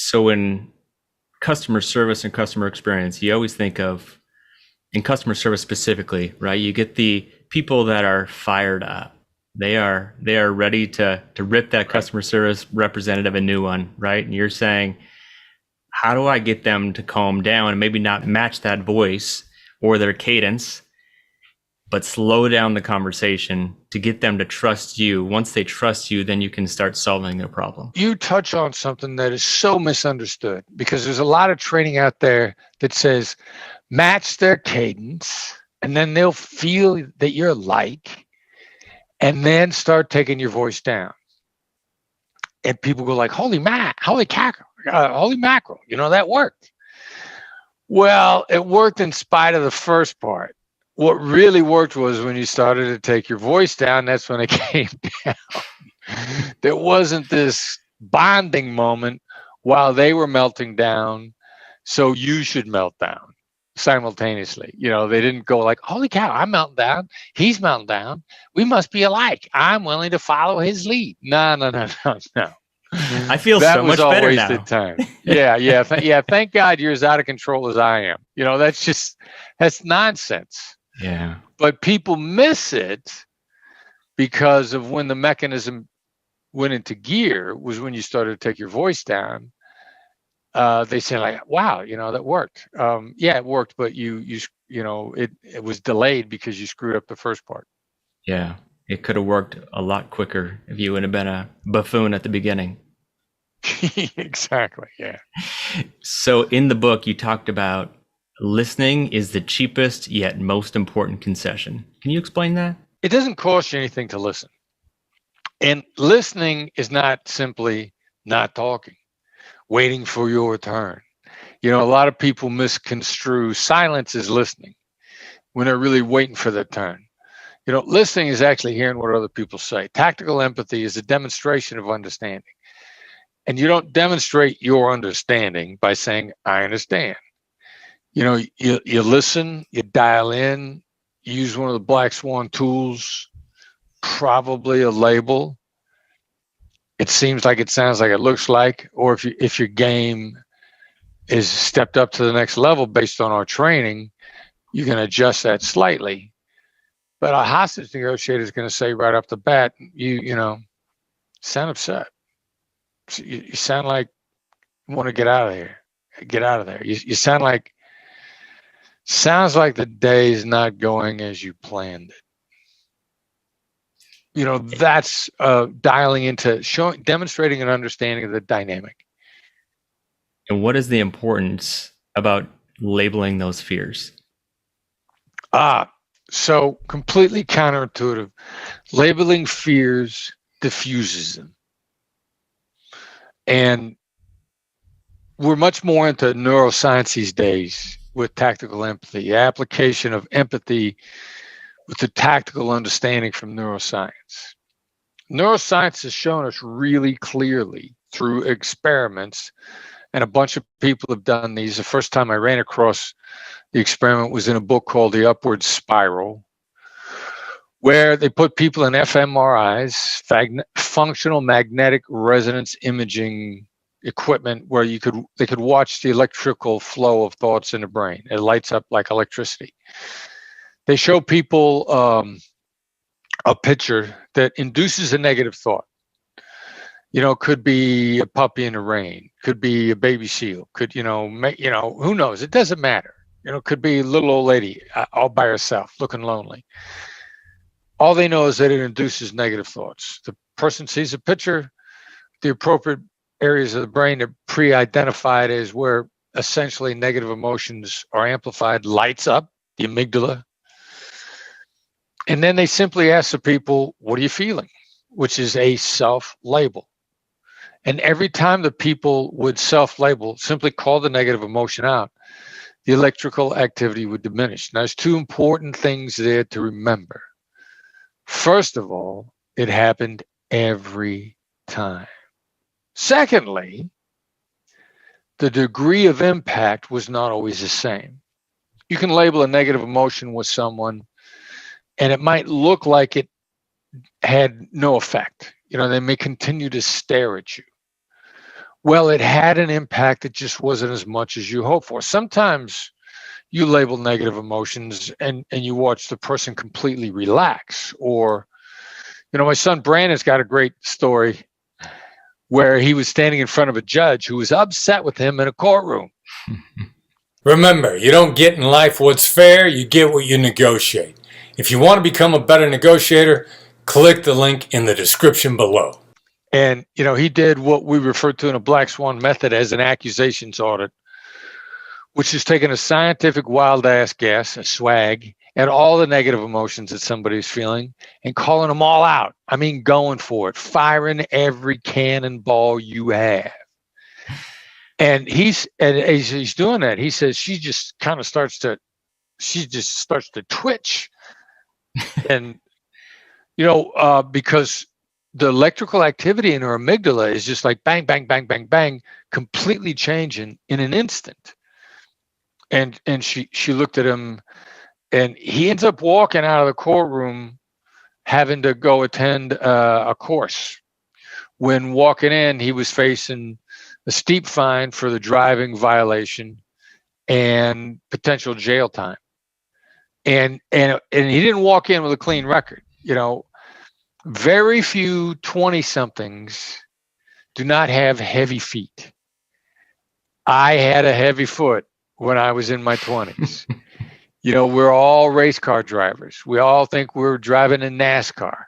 So in customer service and customer experience, you always think of, in customer service specifically, right? You get the people that are fired up. They are ready to rip that customer service representative a new one, right? And you're saying, how do I get them to calm down and maybe not match that voice or their cadence, but slow down the conversation to get them to trust you. Once they trust you, then you can start solving their problem. You touch on something that is so misunderstood, because there's a lot of training out there that says match their cadence, and then they'll feel that you're like, and then start taking your voice down. And people go like, holy mackerel, that worked. Well, it worked in spite of the first part. What really worked was when you started to take your voice down, that's when it came down. There wasn't this bonding moment while they were melting down, so you should melt down simultaneously. They didn't go like, holy cow, I'm melting down, he's melting down, we must be alike, I'm willing to follow his lead. No. I feel that so much better now. That was all wasted time. Yeah. Thank God you're as out of control as I am. That's nonsense. Yeah. But people miss it because of when the mechanism went into gear was when you started to take your voice down. They say like, wow, that worked. Yeah, it worked, but it was delayed because you screwed up the first part. Yeah. It could have worked a lot quicker if you would have been a buffoon at the beginning. Exactly. Yeah. So in the book, you talked about listening is the cheapest yet most important concession. Can you explain that? It doesn't cost you anything to listen. And listening is not simply not talking, waiting for your turn. A lot of people misconstrue silence as listening when they're really waiting for their turn. Listening is actually hearing what other people say. Tactical empathy is a demonstration of understanding. And you don't demonstrate your understanding by saying, I understand. You listen, you dial in, you use one of the black swan tools, probably a label. It seems like, it sounds like, it looks like, or if your game is stepped up to the next level based on our training, you can adjust that slightly. But a hostage negotiator is going to say right off the bat, you sound upset. You sound like you want to get out of here. Get out of there. You sounds like the day is not going as you planned it. That's dialing into demonstrating an understanding of the dynamic. And what is the importance about labeling those fears? So completely counterintuitive. Labeling fears diffuses them. And we're much more into neuroscience these days with tactical empathy, the application of empathy with the tactical understanding from neuroscience. Neuroscience has shown us really clearly through experiments, and a bunch of people have done these. The first time I ran across the experiment was in a book called The Upward Spiral, where they put people in fMRIs, functional magnetic resonance imaging equipment, where they could watch the electrical flow of thoughts in the brain. It lights up like electricity. They show people a picture that induces a negative thought. Could be a puppy in the rain, could be a baby seal, could, who knows? It doesn't matter. Could be a little old lady all by herself, looking lonely. All they know is that it induces negative thoughts. The person sees a picture, the appropriate areas of the brain are pre-identified as where essentially negative emotions are amplified, lights up, the amygdala. And then they simply ask the people, what are you feeling? Which is a self-label. And every time the people would self-label, simply call the negative emotion out, the electrical activity would diminish. Now, there's two important things there to remember. First of all, it happened every time. Secondly, the degree of impact was not always the same. You can label a negative emotion with someone, and it might look like it had no effect. They may continue to stare at you. Well, it had an impact. It just wasn't as much as you hoped for. Sometimes you label negative emotions and you watch the person completely relax. Or, my son Brandon's got a great story where he was standing in front of a judge who was upset with him in a courtroom. Remember, you don't get in life what's fair, you get what you negotiate. If you want to become a better negotiator, click the link in the description below. And, he did what we refer to in a black swan method as an accusations audit, which is taking a scientific wild ass guess, a swag, at all the negative emotions that somebody's feeling and calling them all out. I mean, going for it, firing every cannonball you have. And as he's doing that, he says she just starts to twitch. And, because the electrical activity in her amygdala is just like bang, bang, bang, bang, bang, completely changing in an instant. And she looked at him, and he ends up walking out of the courtroom having to go attend a course. When walking in, he was facing a steep fine for the driving violation and potential jail time. And he didn't walk in with a clean record. Very few 20-somethings do not have heavy feet. I had a heavy foot when I was in my 20s. We're all race car drivers. We all think we're driving in NASCAR,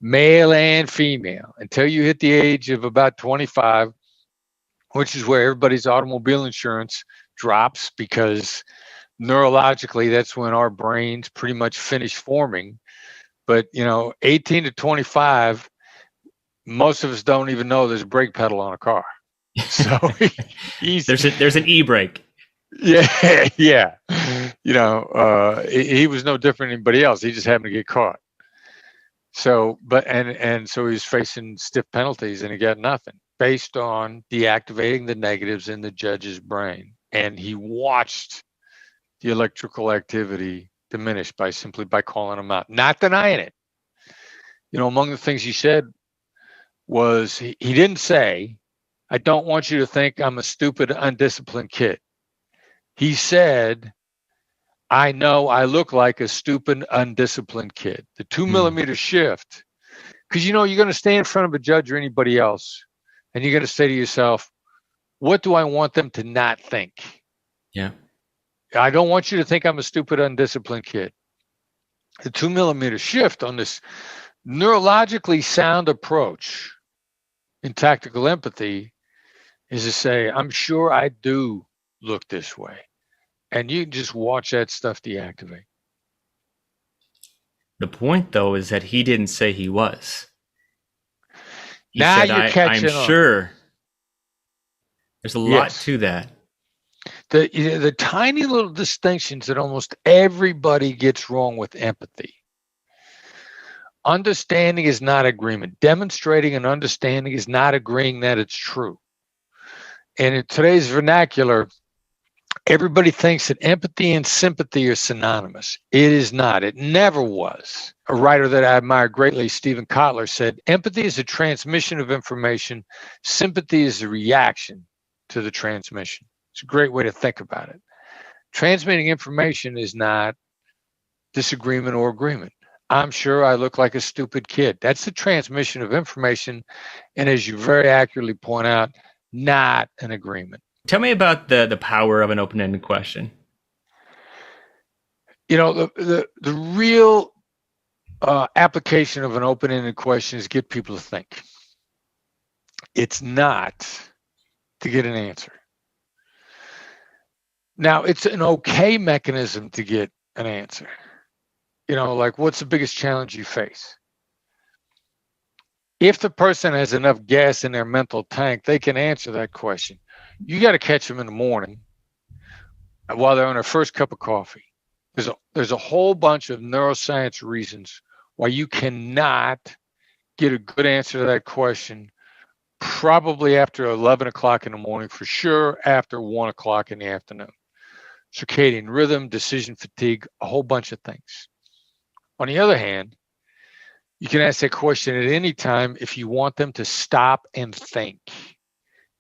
male and female, until you hit the age of about 25, which is where everybody's automobile insurance drops, because neurologically, that's when our brains pretty much finish forming. But, 18 to 25, most of us don't even know there's a brake pedal on a car. So there's an e-brake. Yeah. He was no different than anybody else. He just happened to get caught. So, so he's facing stiff penalties, and he got nothing based on deactivating the negatives in the judge's brain. And he watched the electrical activity diminish simply by calling them out, not denying it. Among the things he said was he didn't say, "I don't want you to think I'm a stupid, undisciplined kid." He said, "I know I look like a stupid, undisciplined kid." The 2 millimeter shift, because you're going to stand in front of a judge or anybody else, and you're going to say to yourself, what do I want them to not think? Yeah. I don't want you to think I'm a stupid, undisciplined kid. The 2 millimeter shift on this neurologically sound approach in tactical empathy is to say, I'm sure I do look this way. And you just watch that stuff deactivate. The point, though, is that he didn't say he was. He now said, you're catching I'm on. sure. There's a lot to that. The tiny little distinctions that almost everybody gets wrong with empathy. Understanding is not agreement. Demonstrating an understanding is not agreeing that it's true. And in today's vernacular, everybody thinks that empathy and sympathy are synonymous. It is not. It never was. A writer that I admire greatly, Stephen Kotler, said, empathy is a transmission of information. Sympathy is a reaction to the transmission. It's a great way to think about it. Transmitting information is not disagreement or agreement. I'm sure I look like a stupid kid. That's the transmission of information. And as you very accurately point out, not an agreement. Tell me about the power of an open-ended question. The real application of an open-ended question is get people to think. It's not to get an answer. Now, it's an okay mechanism to get an answer. Like, what's the biggest challenge you face? If the person has enough gas in their mental tank, they can answer that question. You got to catch them in the morning while they're on their first cup of coffee. There's a whole bunch of neuroscience reasons why you cannot get a good answer to that question, probably after 11 o'clock in the morning, for sure after 1 o'clock in the afternoon. Circadian rhythm, decision fatigue, a whole bunch of things. On the other hand, you can ask that question at any time if you want them to stop and think.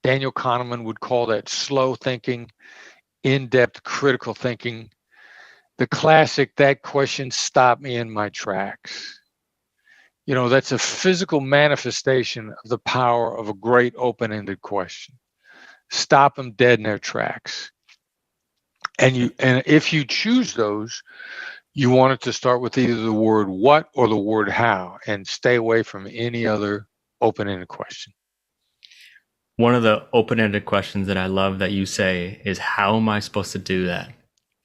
Daniel Kahneman would call that slow thinking, in-depth critical thinking. The classic, that question stopped me in my tracks. That's a physical manifestation of the power of a great open-ended question. Stop them dead in their tracks. And if you choose those, you want it to start with either the word what or the word how, and stay away from any other open-ended question. One of the open-ended questions that I love that you say is, how am I supposed to do that?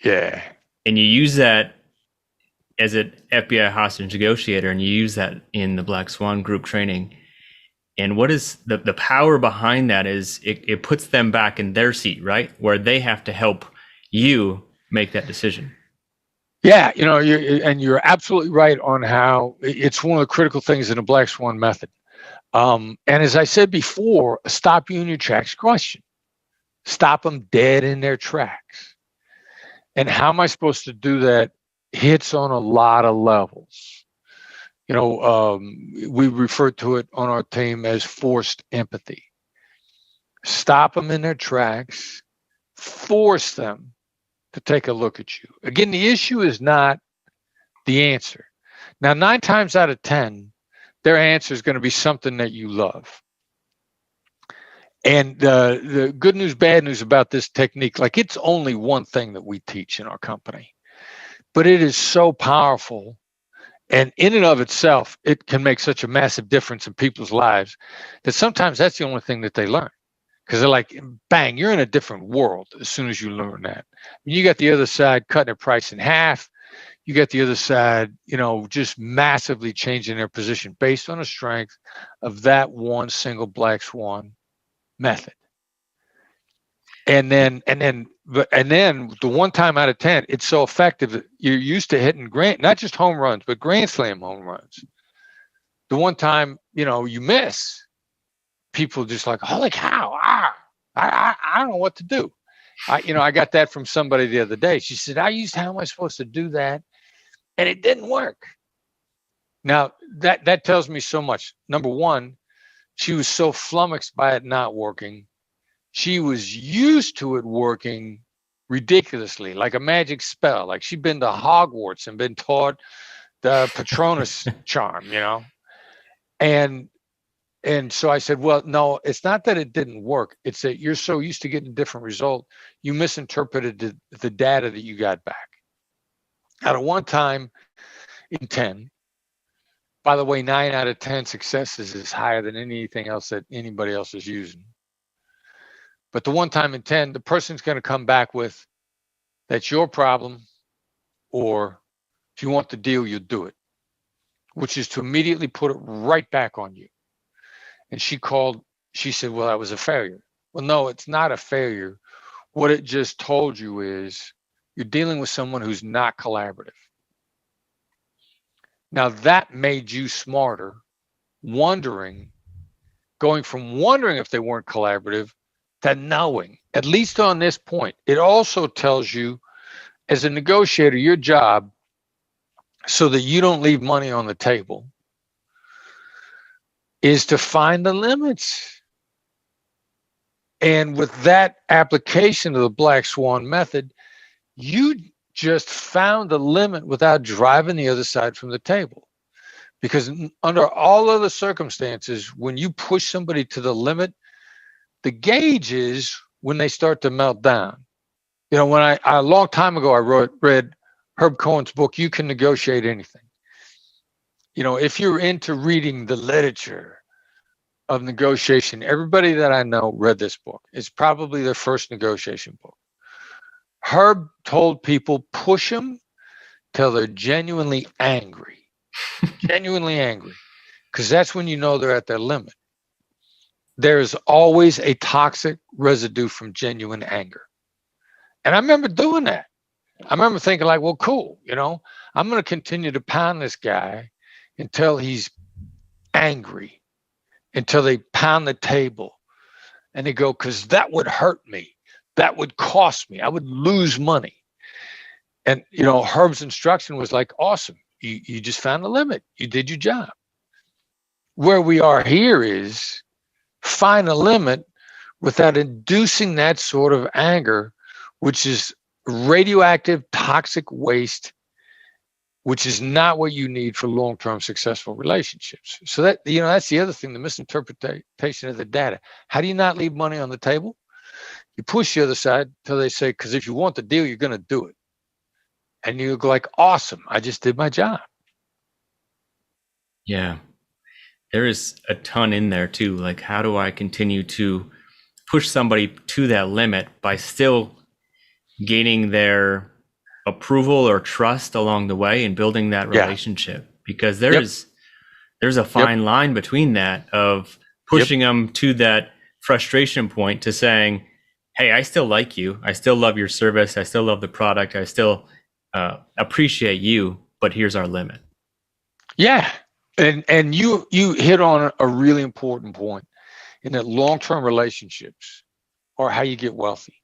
Yeah. And you use that as an FBI hostage negotiator, and you use that in the Black Swan group training. And what is the power behind that is it puts them back in their seat, right? Where they have to help you make that decision. Yeah, you're absolutely right on how it's one of the critical things in the Black Swan method. And as I said before, a stop you in your tracks question. Stop them dead in their tracks. And how am I supposed to do that? Hits on a lot of levels. We refer to it on our team as forced empathy. Stop them in their tracks, force them to take a look at you. Again, the issue is not the answer. Now, 9 times out of 10, their answer is going to be something that you love. And the good news, bad news about this technique, like, it's only one thing that we teach in our company, but it is so powerful. And in and of itself, it can make such a massive difference in people's lives that sometimes that's the only thing that they learn. Because they're like, bang, you're in a different world as soon as you learn that. You got the other side cutting their price in half. You got the other side, just massively changing their position based on the strength of that one single Black Swan method. And then the 1 time out of 10, it's so effective that you're used to hitting not just home runs, but grand slam home runs. The 1 time, you miss, people just like, holy cow, I don't know what to do. I got that from somebody the other day. She said, how am I supposed to do that? And it didn't work. Now, that tells me so much. Number one, she was so flummoxed by it not working. She was used to it working ridiculously, like a magic spell. Like she'd been to Hogwarts and been taught the Patronus charm, And so I said, well, no, it's not that it didn't work. It's that you're so used to getting a different result, you misinterpreted the data that you got back. Out of 1 time in 10, by the way, 9 out of 10 successes is higher than anything else that anybody else is using. But the 1 time in 10, the person's going to come back with, that's your problem, or if you want the deal, you'll do it, which is to immediately put it right back on you. And she said, well, that was a failure. Well, no, it's not a failure. What it just told you is you're dealing with someone who's not collaborative. Now that made you smarter, going from wondering if they weren't collaborative to knowing, at least on this point. It also tells you, as a negotiator, your job, so that you don't leave money on the table, is to find the limits. And with that application of the Black Swan method, you just found the limit without driving the other side from the table. Because under all other circumstances, when you push somebody to the limit, the gauge is when they start to melt down. When a long time ago, I read Herb Cohen's book, You Can Negotiate Anything. If you're into reading the literature of negotiation, everybody that I know read this book. It's probably their first negotiation book. Herb told people, push them till they're genuinely angry. Genuinely angry. Because that's when you know they're at their limit. There's always a toxic residue from genuine anger. And I remember doing that. I remember thinking like, well, cool, I'm going to continue to pound this guy until he's angry, until they pound the table. And they go, because that would hurt me. That would cost me. I would lose money. And, Herb's instruction was like, awesome. You just found the limit. You did your job. Where we are here is find a limit without inducing that sort of anger, which is radioactive, toxic waste, which is not what you need for long-term successful relationships. So that, that's the other thing, the misinterpretation of the data. How do you not leave money on the table? You push the other side until they say, because if you want the deal, you're going to do it. And you go like, awesome, I just did my job. Yeah. There is a ton in there too. Like, how do I continue to push somebody to that limit by still gaining their approval or trust along the way and building that relationship? Because there's a fine line between that of pushing them to that frustration point to saying, hey, I still like you. I still love your service. I still love the product. I still appreciate you, but here's our limit. Yeah. And you hit on a really important point in that long-term relationships are how you get wealthy.